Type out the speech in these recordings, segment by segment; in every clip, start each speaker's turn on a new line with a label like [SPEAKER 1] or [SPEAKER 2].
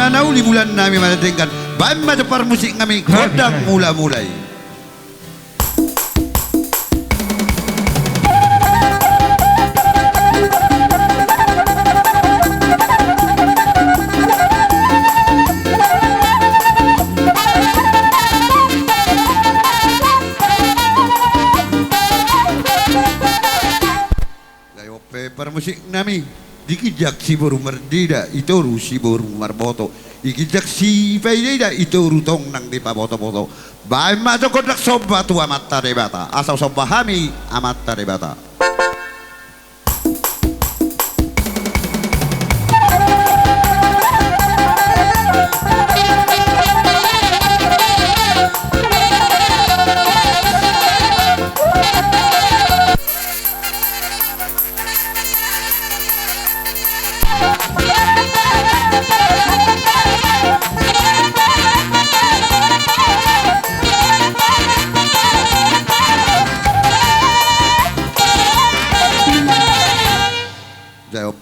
[SPEAKER 1] pananaw libulan namin manatingkan. Bayan matapar musik kami kodang mula-mulay. Musik nami dikijak si burung merdida itu si burung marboto ikijak si faida itu rutong nang di paboto-boto bae majo kodak soba tu amat tarebata asal soba hami amat tarebata.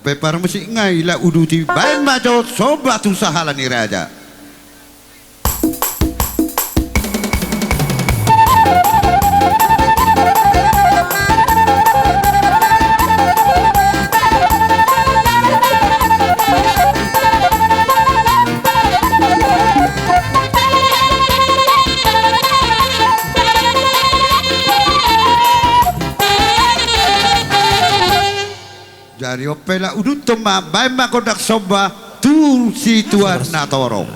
[SPEAKER 1] Pepar musik ngai la uduti bae majo soba tu sahala ni raja. Dari opela udut toma bae makodak soba tu si tuan natoro.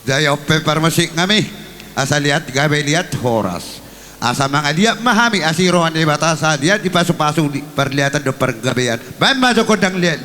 [SPEAKER 1] Jaya pepar musik kami asal lihat gabe lihat horas asa mga lihat mahami asiroan di batasa lihat di pasu-pasu di perlihatan do pergabean bae majo kodang lihat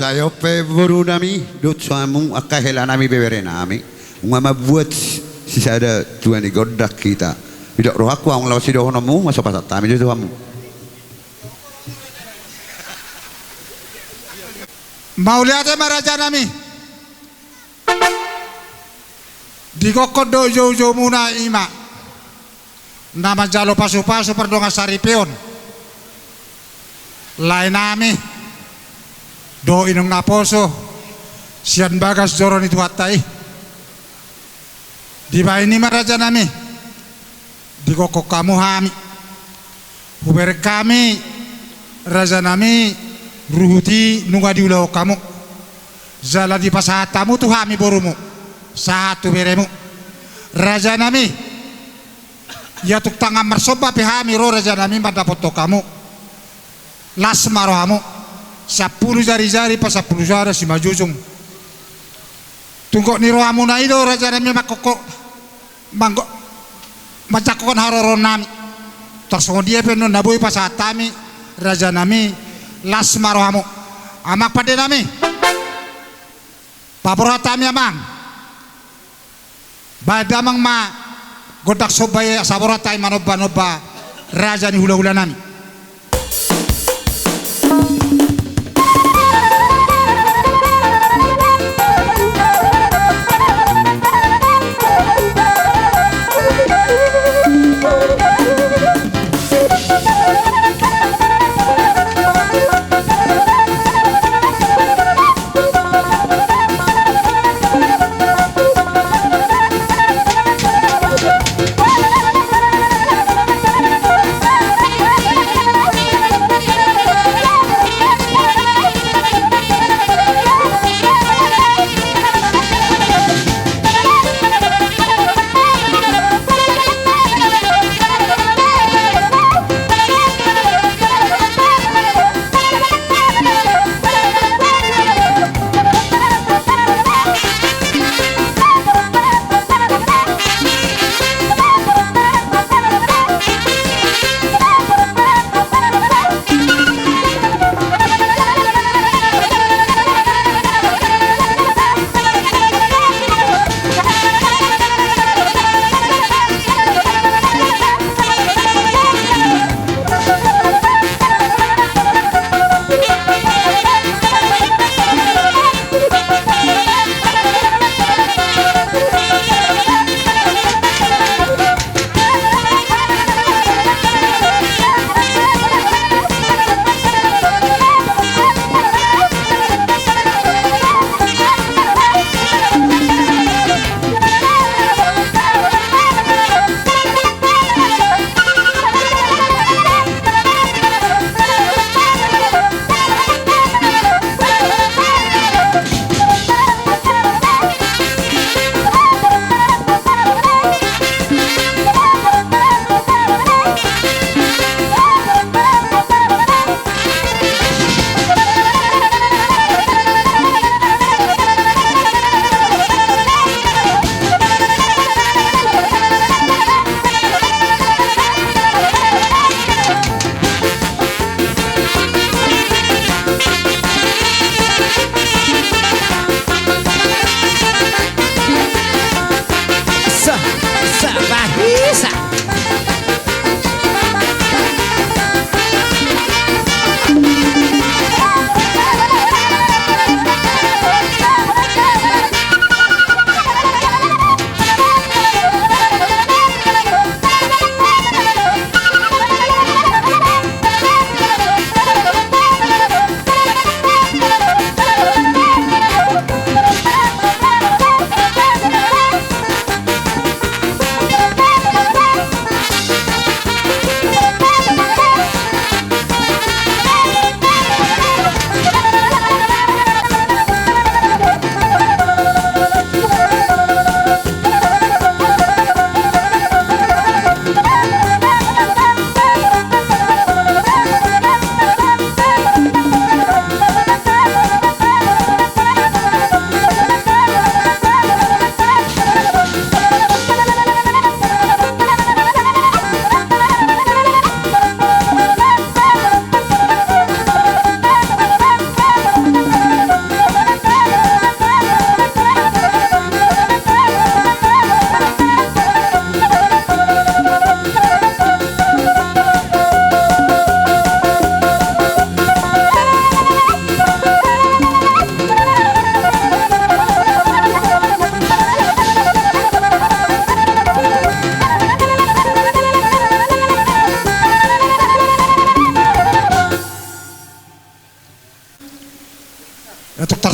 [SPEAKER 1] tayo pe boru nami dot suamu akahela nami bebere nami ngama buat sisa ada Tuhan di godak kita tidak roh aku ang lawas sido honomu masuk pasat kami itu kamu
[SPEAKER 2] mau lihat maraja nami di kokodo jo muna ima nama jalo pasu perdonga saripion lain nami do inong naposo sian bagas joron itu hatai di ba ini maraja nami di koko kamu hami huber kami raja nami ruhuti nunga diulau kamu zala di pasatamu tu hami borumu satu beremu raja nami ya tuk tangan marsoba pihami ro raja nami pada foto kamu las marohamu 10 jari-jari pas 10 jari si majujung tunggu ni rohamu na ido raja nami makoko manggo macakon haroron nami terus dia penon nabui pas atami raja nami las marohamu amak pada nami paporatami amang badamang ma godak sobaya saboratai manoba raja ni hula-hula nami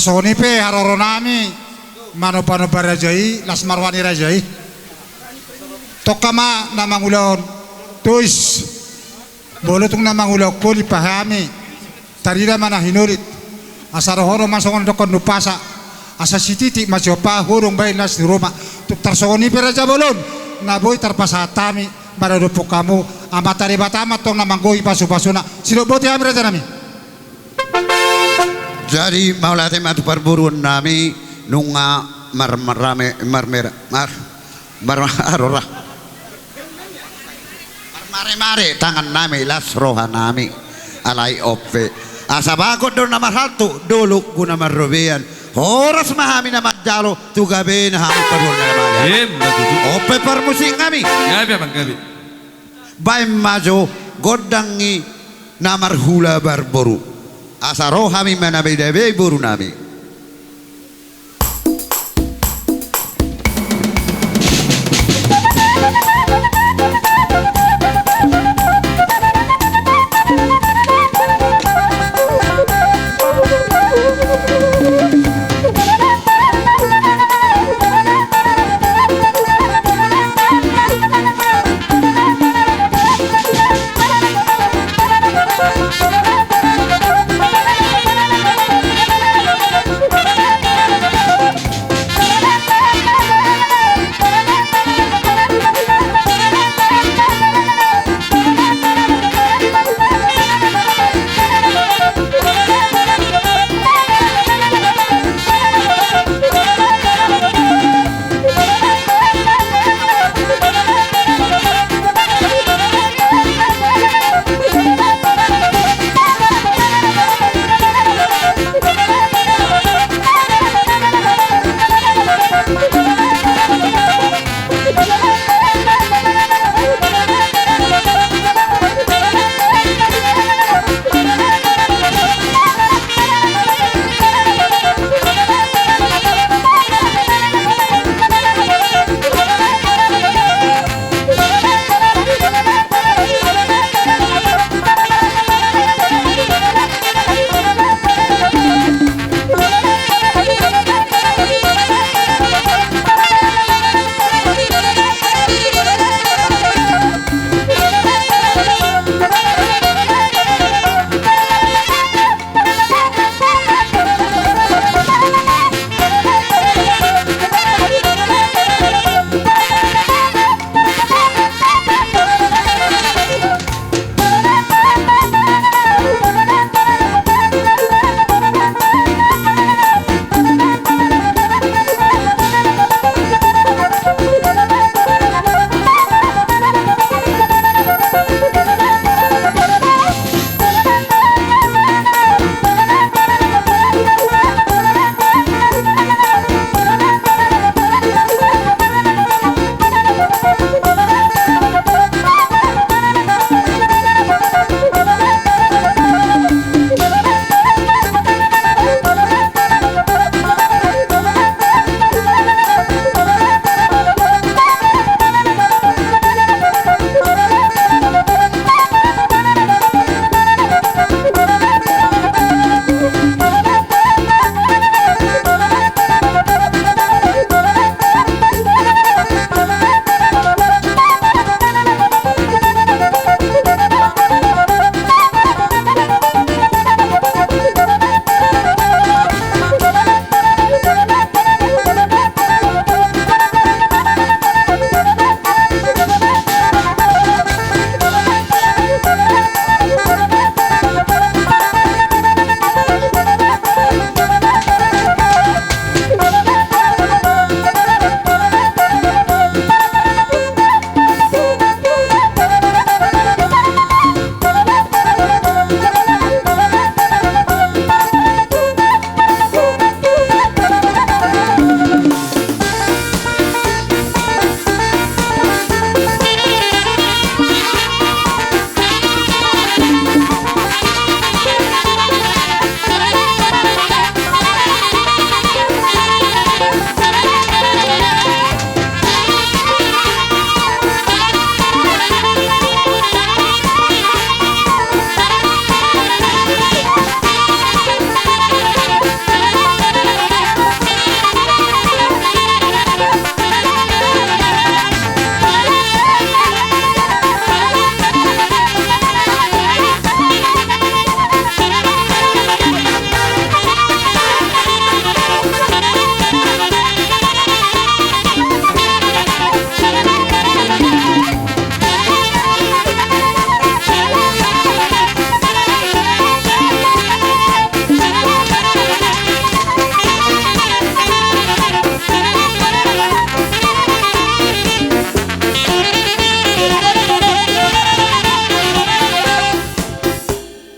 [SPEAKER 2] tarsoni pe haroro nami mano-pano barajai las marwani rajai tokama namangulon tuis bolotung namangulaw ko lipahami tarira mana hinurit asarohoro masongon dokon nupasa asa sititi masiopa hurung bay nas di rumah tuk tarsoni pe raja bolon naboy tarpasatami maradupo kamu amatari batama tong namanggoy pasu-pasuna sinoboti kami raja nami.
[SPEAKER 1] Jadi maulate matu perburuan nami nunga marmarame marmera marmarora marmare tangan nami las roha nami alai oppe asabako don nomor satu dulu guna marrobean horas mahami na majalo tugabe na hami perburuan nami oppe permusik nami
[SPEAKER 3] Gabi abang gabi.
[SPEAKER 1] baim majo godangi namar hula barboru asaro hami mana beda buru nami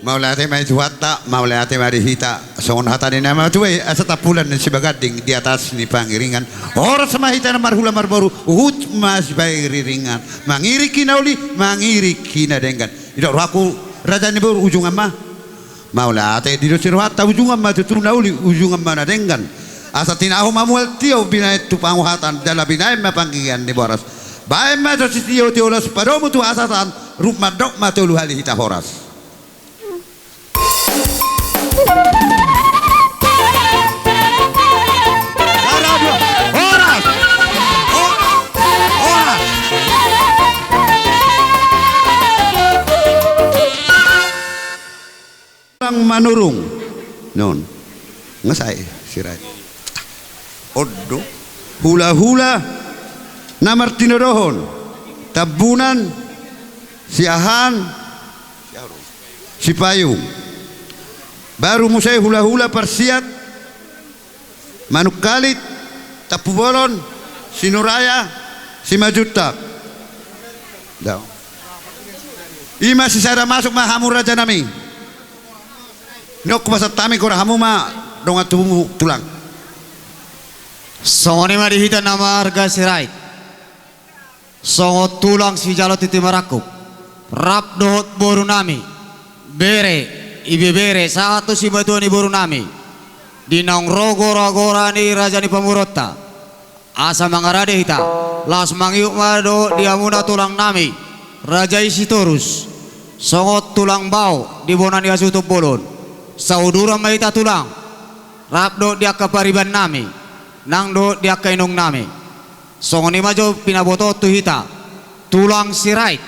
[SPEAKER 1] Maulate may tuwata, maulate marihita. Songon hata ni nama tuwe asa tapulan ng sibagading di atas ni pangiringan. Oras mahita na marhula marboru, uhut mas bayriringan. Mangirik kinauli, mangirik kinadengan. Ito aku raja ni boru ujung amma. Maulate di dosirwata ujung amma tutunauli ujung amma nadengan. Asa tinahu mamual tiyo binay tupanguhatan dala binay mapanggigan ni boras. Bae ma dositiyo tiolos paromu tu asatan rumadok matulu hali hita horas. Manurung non ngasai sirai oddo hula-hula na martinodohon tabunan siahan si payung baru musai hula-hula persiat manuk kalit tapu bolon sinuraya si majutak daw ima si sada masuk mahamur raja nami nok pasat tami kora hamu ma donga tumu tulang
[SPEAKER 3] songoni mari hita nama harga sirait songo tulang si jalo titi marakup rap dohot boru nami bere ibe bere satu si batuani boru nami dinong rogora ni raja ni pamurota asa mangarade hita las mangiuk mado diamuna tulang nami raja isi torus songo tulang bau di bonani asutup bolon saudura maita tulang rapdo dia kapariban nami nangdo dia kainong nami songoni majo pinaboto tuhita tulang sirait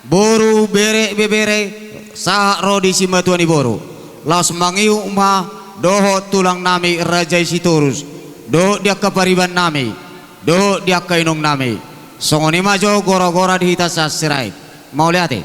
[SPEAKER 3] boru bere bebere sa rodi simatuani boru laos mangiu ma doho tulang nami raja isi torus do dia kapariban nami do dia kainong nami songoni majo gora-gora dihita sa sirait mau lihat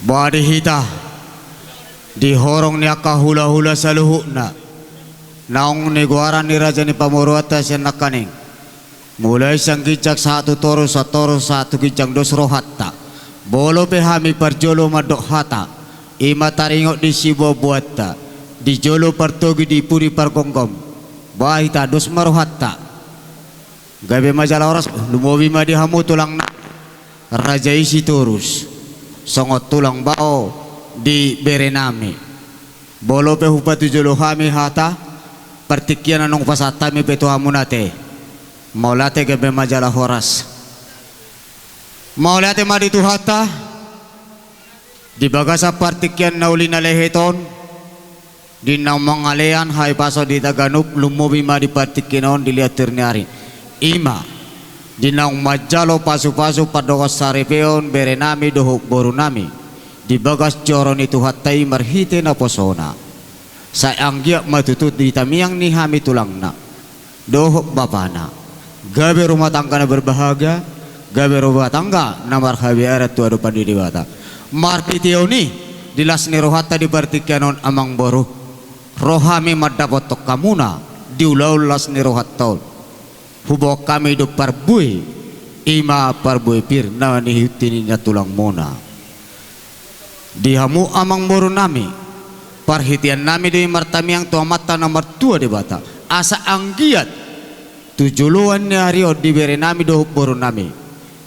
[SPEAKER 3] Badi hita dihorong niya kahula-hula sa luhukna. Naong niguaran ni Raja ni Pamurota siya nakaning. Mulai sang kijak satu toro satu kijang dos rohatta. Bolo pehami parjolo madok hata. Ima taringok di sibo buatta. Di jolo partogi di puri pargonggom. Bahita dos marohatta. Gabe majalah oras lumobi ma dihamu tulang na. Raja isi turus. Songot tulang bao di berenami. Bolo pe hupatu jolo hami hata. Partikian anong pasatami peto hamunate. Maulate gabe majalah horas. Maulate maditu hata. Di bagasa partikian nauli na leheton. Di nang mangalean hai paso di Taganub lumobi ma di partikian dilihat ternyari. Ima di nang majalo pasu-pasu padokos sarepeon berenami dohuk borunami. Di bagas joron itu hatai marhite na posona. Sayang giak matutut di tamiang ni hami tulangna. Dohuk bapana. Gabe rumah tangga na berbahagia, gabe rumah tangga na marhabi arat tu adu pandi diwata. Marpitio ni dilas ni rohata di bartikanon amang boru. Rohami madapotok kamuna diulau las ni rohatol. Hubok kami do parbui ima parbui pir na ni hutini na tulang mona. Dihamu amang boru nami. Parhitian nami di martamiang tua mata nomor 2 di bata. Asa anggiat tujuluan ni Aryo di berenami do boru nami.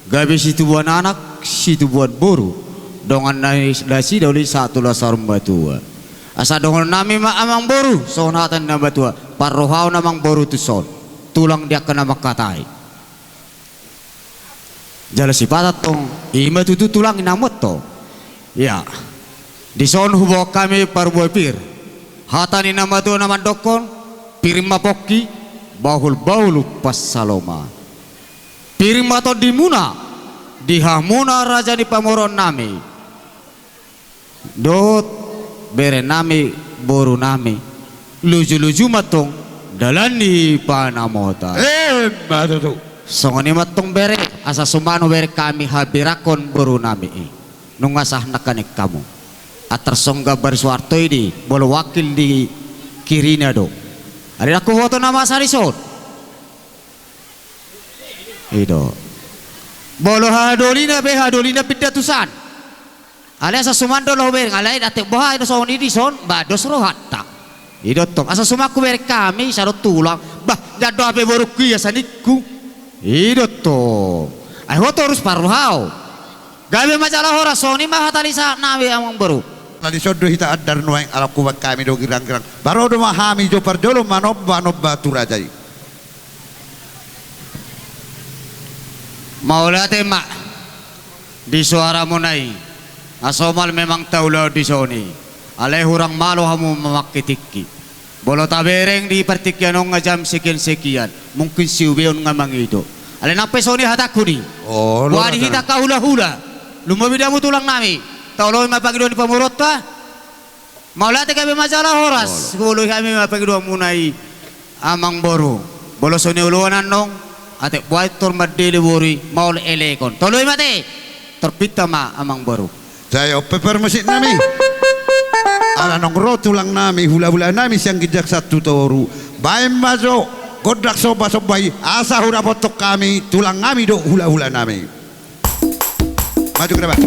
[SPEAKER 3] Gabi situ buan anak, situ buat boru. Dongan nasi doli satu lasarum batua. Asa dongan nami ma amang boru, sonatan na batua. Parrohau namang boru tu son. Tulang dia kena makatai. Jala si patat tong ima tutu tulang inamot to. Ya. Di son hubok kami parbuai pir. Hatani nama tu nama dokon, pirma pokki. Bahul pas saloma piring mato dimuna dihamuna Raja di Pamoron nami dot bere nami boru nami luju matong dalani panamota
[SPEAKER 1] matutu.
[SPEAKER 3] songoni matong bere asa sumano bere kami habirakon boru nami nung asah nakanik kamu atersongga bersuarto ini bolo wakil di kirina do. Ada aku foto nama Sarison. Itu. Bolo hadolina pidatusan. Alias sumando lo ber ngalai datek boha itu son ini son bados rohatta. Itu tong asa sumaku ber kami sarot tulang. Bah jado ape boru kia saniku. Itu tong. Ai foto harus paruhau. Gabe majalah hora soni mah hatalisa nawe amang baru.
[SPEAKER 1] Tadi sodo hita adar nuang alap kuat kami do girang-girang. Baru do mahami jo parjolo manob batu rajai.
[SPEAKER 3] Maulate mak di suara munai. Asomal memang taulau di soni. Aleh hurang malu hamu memakitiki. Bolo tabereng di pertikian ngajam sekian. Mungkin siubeon ngamang itu. Ale nape soni hatakuni.
[SPEAKER 1] Oh,
[SPEAKER 3] wadi hita kahula-hula. Lumabidamu tulang nami. Taulo mapagi di Pamurota. Maulate kami majalah horas. Bolo kami mapagi munai amang boru. Bolo soni uluanan nong. Ate buat tor madele bori maul elekon. Tolo mate. Terpita ma amang boru.
[SPEAKER 1] Saya peper musik nami. Ala nong rotulang nami hula-hula nami siang kijak satu toru. Baim majo godrak soba-sobai asa hura potok kami tulang nami do hula-hula nami. Maju ke depan.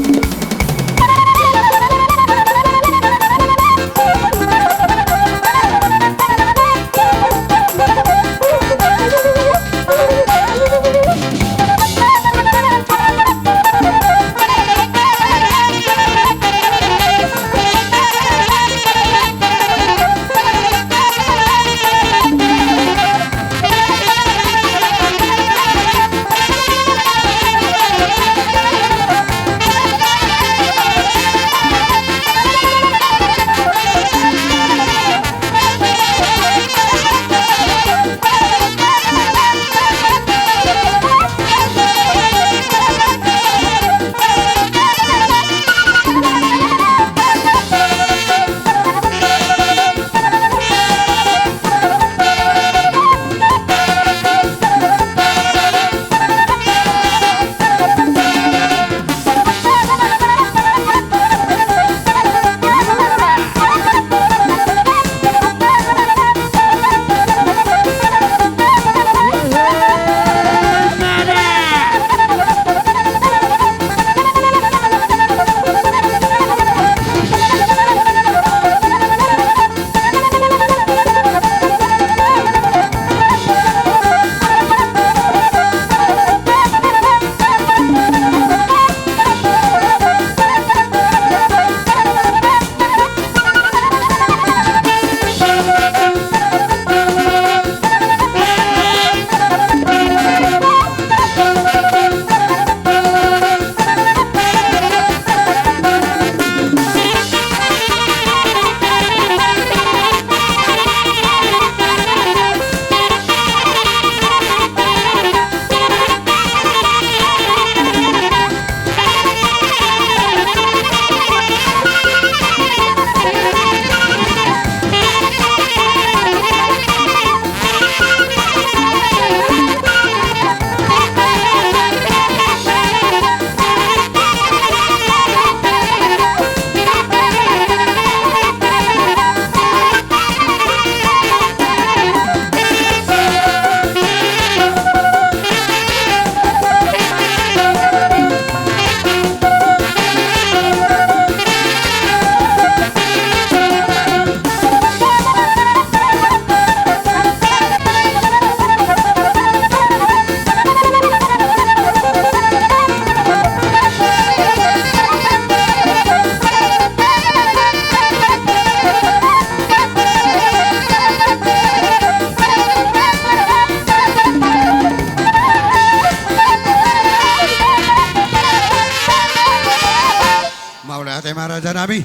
[SPEAKER 1] Maharaja nami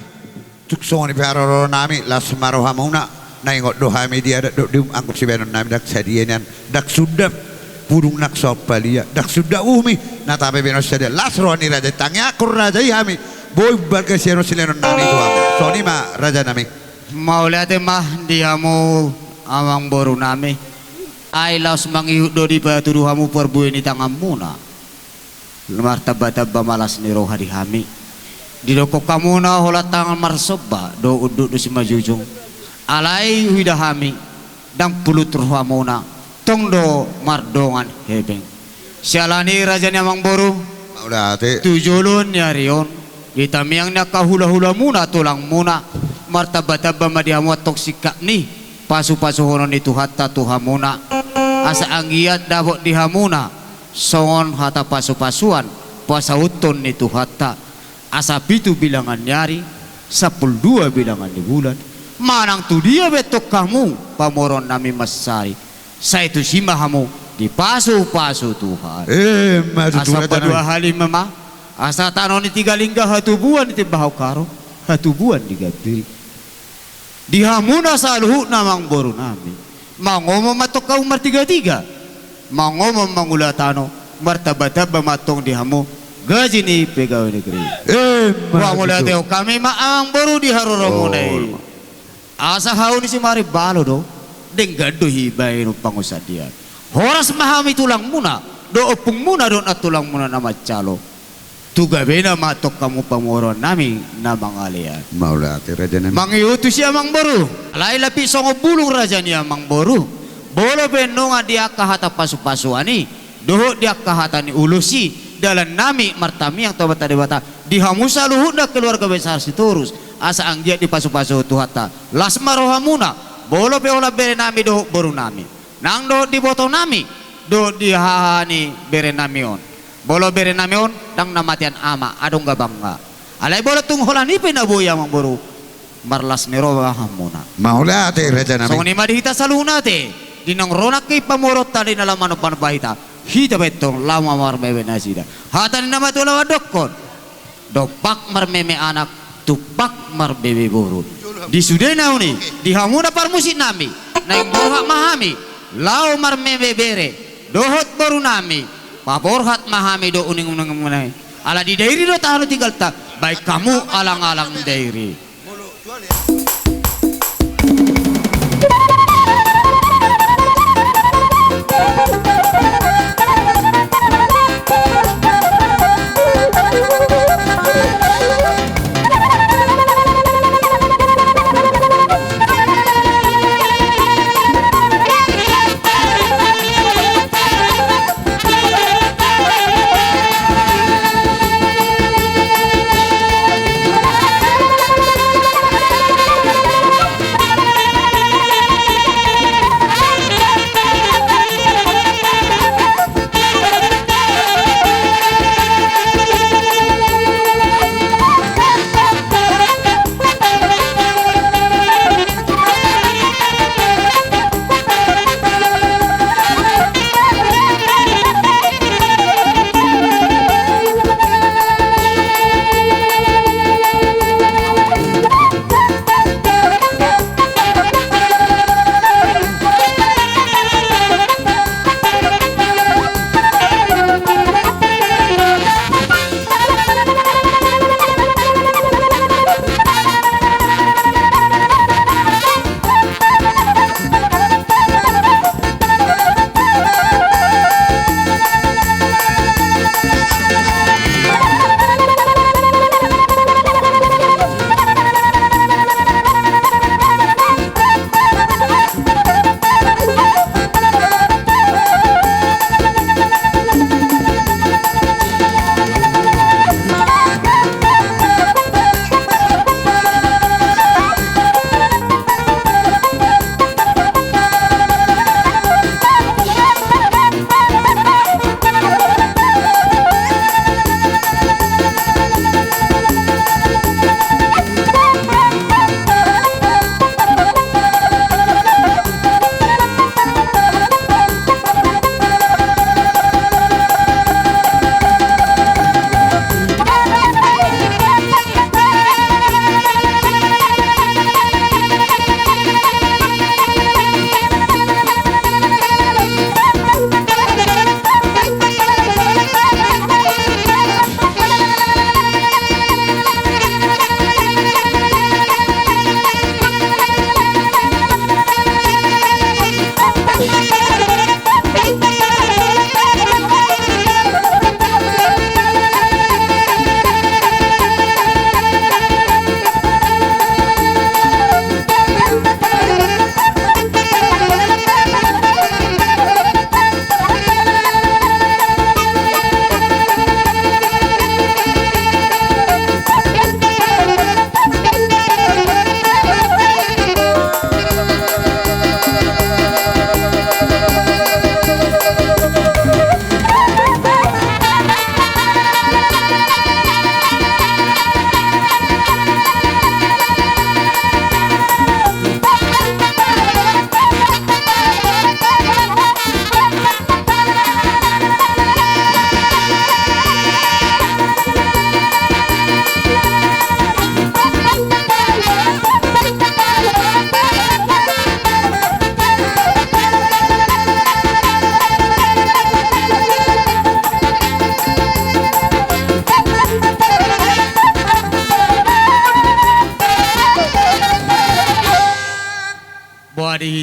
[SPEAKER 1] tuksoni peroro nami las marohamuna naingot dohami dia do angkup si benon nami dak sadianan dak sudap burung nak sopalia dak sudah umi natape benos sadia las roni raja tangya akur raja ihami boy barga siano silenon nami tu aku soni ma raja nami
[SPEAKER 3] mau lihat mah diamu amang boru nami ay laos mangihut do di patuduhamu perbuin di tangamuna martabata malas ni roha di hami di doko kamuna hola tangan marsoba do uduk do si majujung alai widahami dang pulut rohamuna tong do mardongan hebeng sialani raja ni amang boru
[SPEAKER 1] udah ate
[SPEAKER 3] tujulun nyarion ditamiang nakahula-hula muna tulang muna martabata madihamu toksika ni pasu-pasu honon itu hatta tuhamuna asa anggiat dabok dihamuna songon hata pasu-pasuan puasa utun itu hatta asa pitu bilangan nyari 12 bilangan di bulan manang tu dia betok kamu pamoron nami masari saya itu simahamu di pasu-pasu Tuhan asa padua hali mema asa tanoni 3 lingga hatubuan di bahau karo hatubuan di gabiri dihamuna saluhu namang boru nami mangomong matok kau martiga-tiga mangomong mangulatano martabata bamatong dihamu gaji ni pegawai negeri wa mulai teo kami maang boru di haroromunai asa hauni si mari balo do denggado hibai no pangusadian horas mahami tulang muna do opung muna do na tulang muna nama calo tuga bena matok kamu pamoron nami namang alian
[SPEAKER 1] maula ate raja nami
[SPEAKER 3] mangiutus siya mang boru alay lapi songo bulung raja niya mang boru bolo benonga dia kahata pasu-pasuani doho dia kahata ni ulusi dalam nami martami yang tobat debata dihamusa luhut keluarga besar siturus asa ang dia di pasu-pasu tuhata las marohamuna bolo peola bere nami doho boru nami nang do di boto nami do di hahani bere namion bolo bere namion dang namatian ama adong gabangga alay bolo tung holani pinabuya mang boru marlas merohamuna
[SPEAKER 1] maula ate raja nami
[SPEAKER 3] so ni madihita salunate dinang ronak kay pamorot tali na laman panbahita hita betong lama marmeme nasida hatan nama tu lawa dokon dopak marmeme anak tupak marbebe boru di sudena uni di hamuna parmusit nami naik borhat mahami lau marmeme bere dohot boru nami paborhat mahami do uning menai ala di dairi do tahanu tinggal tak baik kamu alang-alang dairi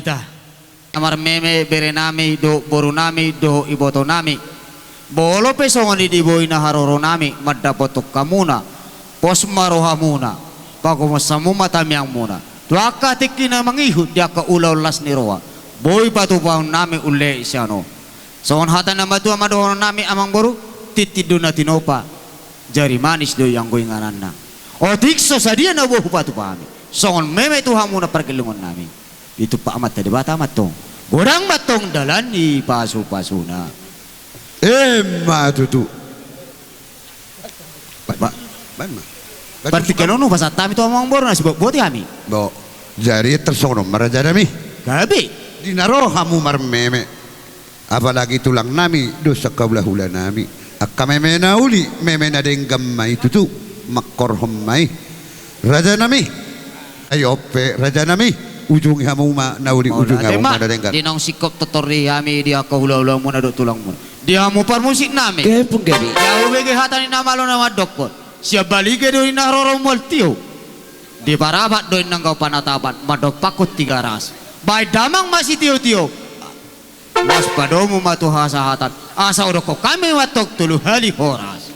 [SPEAKER 3] hita. Amar meme bere nami do boru nami do iboto nami. Bolo pesongan di boy na haroro nami madapotok kamuna. Pos maroha muna. Pagumasamu matamiang muna. Tuaka tiki na mangihut dia ka ulaw las ni roa. Boy patupang nami ule isyano. Songon hata na matu amadohon nami amang boru titido na tinopa. Jari manis do yang goy ngaran na. O tikso sa dia na buhu patupami. Songon meme tuhamu na pergelungan nami. Itu pak amat tadi bata amat tong. Godang batong dalan ni pasu-pasuna.
[SPEAKER 1] Tutu. Ba,
[SPEAKER 3] Berarti kanono basa tami tu amang boru na sibuk boti kami.
[SPEAKER 1] Bo, jari tersono maraja nami.
[SPEAKER 3] Gabi.
[SPEAKER 1] Dinaro hamu marmeme. Apalagi tulang nami dosa kaulah hula nami. Akka meme na uli, meme na denggam mai tutu. Makkorhom mai. Raja nami. Ayope raja nami. Ujung hamu ma na uli ujung hamu ma na denggam.
[SPEAKER 3] Dinong sikop totori kami dia ka hula-hula muna do tulang muna. Dia mu parmusik nami.
[SPEAKER 4] Kepung gabi.
[SPEAKER 3] Ya ubege hatani nama lo nama dokot. Siap balik do ina roro moltio. Di parabat do inang kau panataban madok pakut 3 ras. Baik damang masih tio-tio. Mas padomu matu hasahatan. Asa udah kok kami watok tulu hali horas.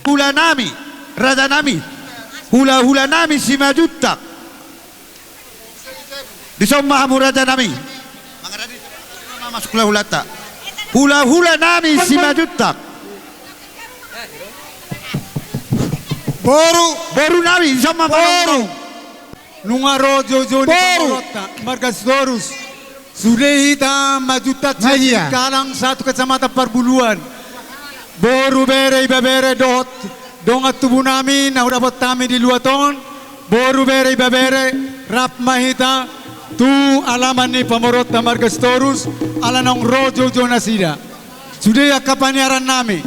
[SPEAKER 1] Hula nami, raja nami, hula nami si majutak. Di somma hamu raja nami. Masuk hula tak. Hula nami si majutak. Boru nami, di somma boru.
[SPEAKER 2] Nungaro Jojo ni Pamorota, Margasdorus. Sudehita majutat
[SPEAKER 4] Maria.
[SPEAKER 2] kalang satu kecamatan Parbuluan. Boru bere iba bere dot dongat tubuh nami na dapat kami di luaton. Boru bere iba bere rap mahita tu alaman ni Pamorota Margasdorus ala nong rojo jonasida. Sudah kapaniaran nami.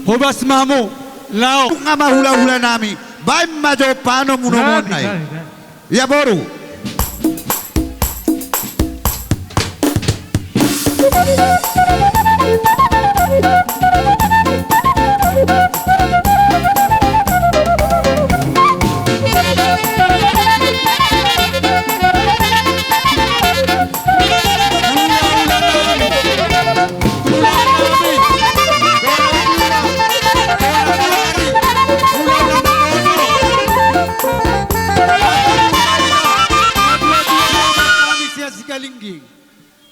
[SPEAKER 2] Hobas mamu lao.
[SPEAKER 1] Ngama hula nami. Baik majo pano munomon nai. Ya boru.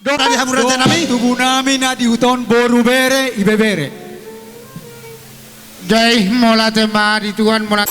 [SPEAKER 1] Tadi hamu raja nami.
[SPEAKER 2] Tubuh nami na di huton boru bere ibe bere.
[SPEAKER 4] Jai mola tema di Tuhan mola.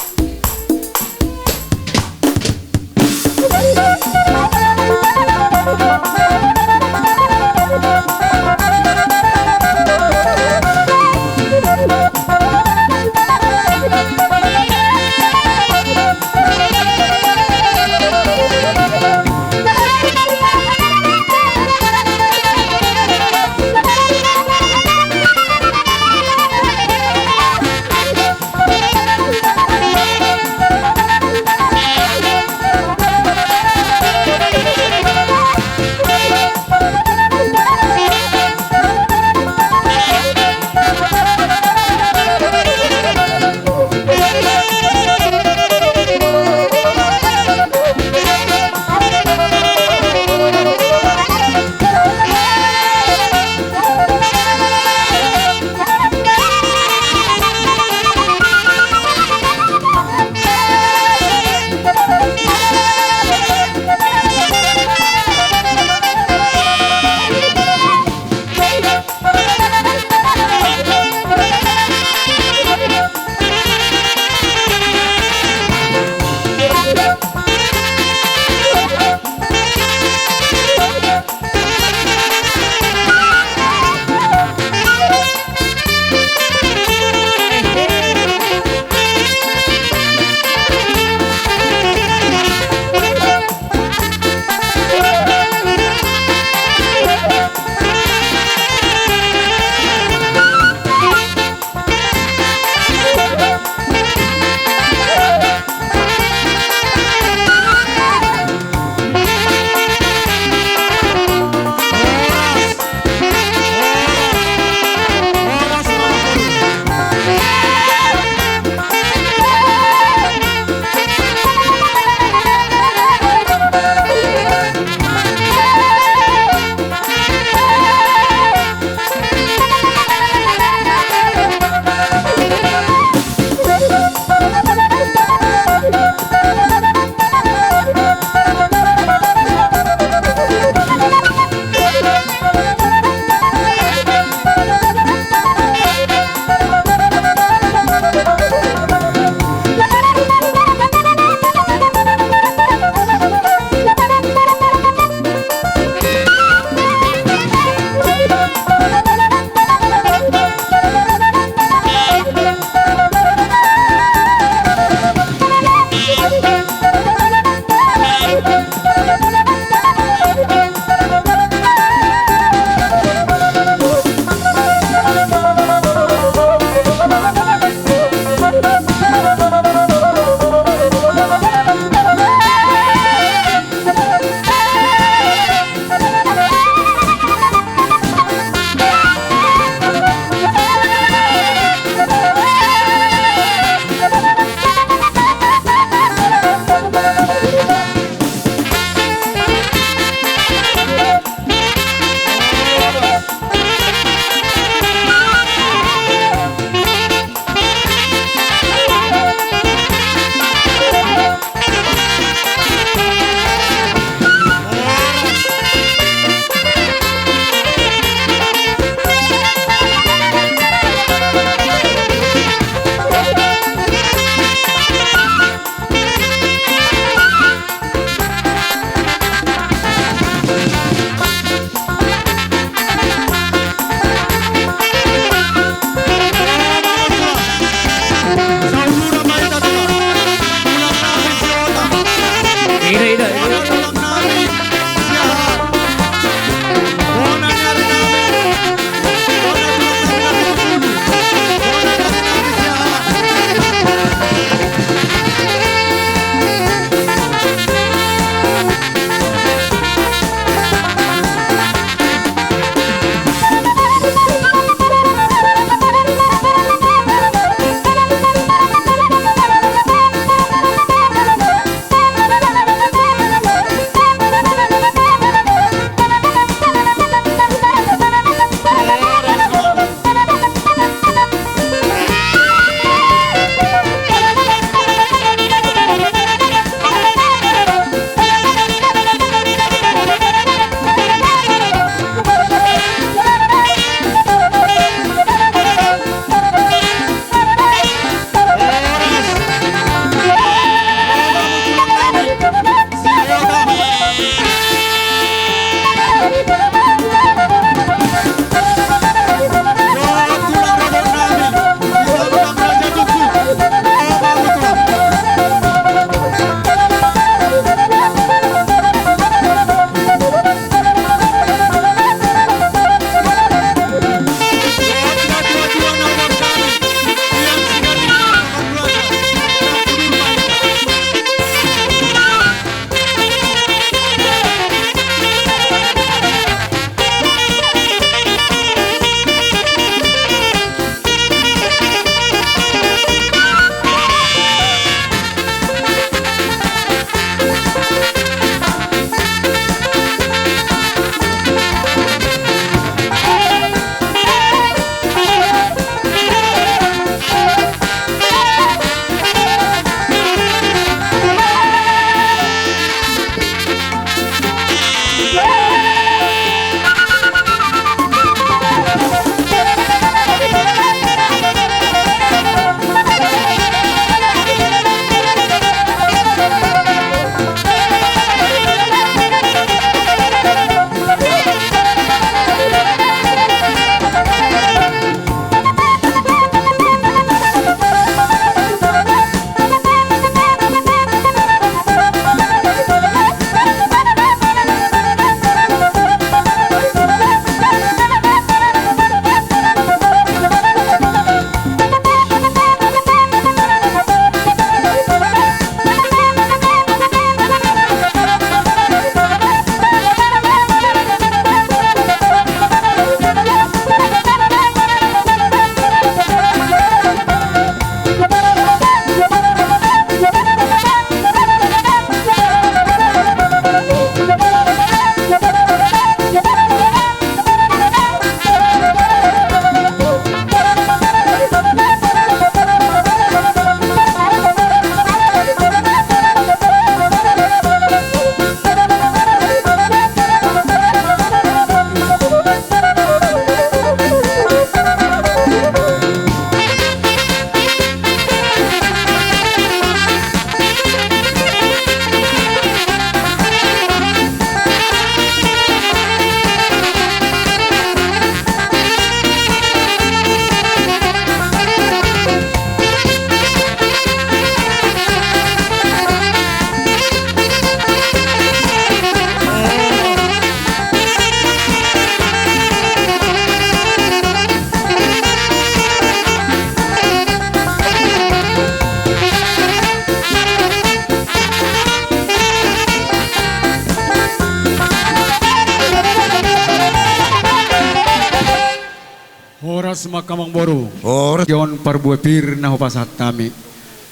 [SPEAKER 5] Oras makamang boru.
[SPEAKER 1] Oras
[SPEAKER 5] Yon parbuepir na hupasat tami.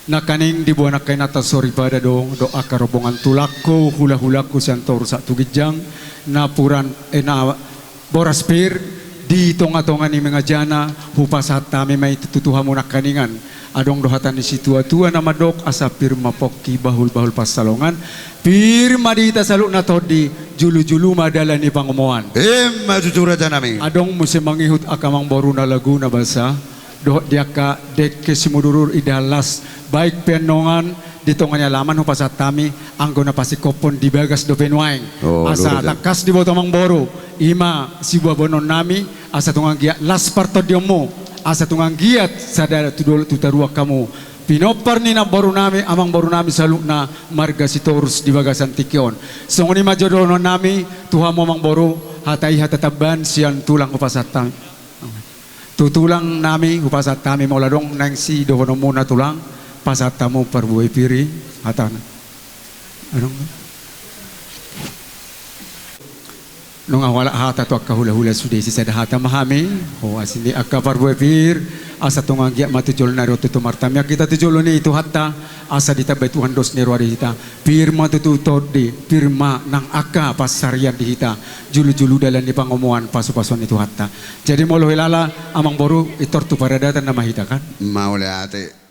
[SPEAKER 5] Nakaning di buwan kay natasori pada dong doa karobongan tulako hula-hulaku siantor sa tugidjang na puran na boras pir di tonga-tonga ni mga jana hupasat tami may tututuha mo nakaningan adong dohatan ni situa-tua na madok asa pirma pokki bahul-bahul pasalongan pirma di tasaluk na todi julu-julu madala ni pangumoan.
[SPEAKER 1] matutura dyan namin.
[SPEAKER 5] Adong musim mangihut akamang boru na lagu na basa doh dia ka dek kesimudurur idalas baik penongan ditong nga laman ho pasat tami anggo na pasikopon di bagas do penwaing asa
[SPEAKER 1] luro,
[SPEAKER 5] takas di botomang boru ima si bonon nami asa tungang giat las parto diomo asa tungang giat sadara tudol tutarua kamu pinopar ni na boru nami amang boru nami saluk na marga sitorus di bagasan tikion songoni majodono nami tuha mo mang boru hatai hatataban sian tulang ho pasat tami tutulang nami upasat kami mau ladong nang si dohono muna tulang pasat tamu perbuai piri hatan anong nung awala hata to akka hula-hula sudesi sada hata mahami o asindi akka perbuai pir asa tungang giat matujol na roto tumartamya kita tujolo ni itu hatta asa ditabay Tuhan dos ni ruari hita pirma tututod di pirma nang akka pasarian di hita julu-julu dalan di pangomuan pasu-pasuan itu hatta jadi molo hilala amang boru itortu paradatan na mahita kan
[SPEAKER 1] Maule ate.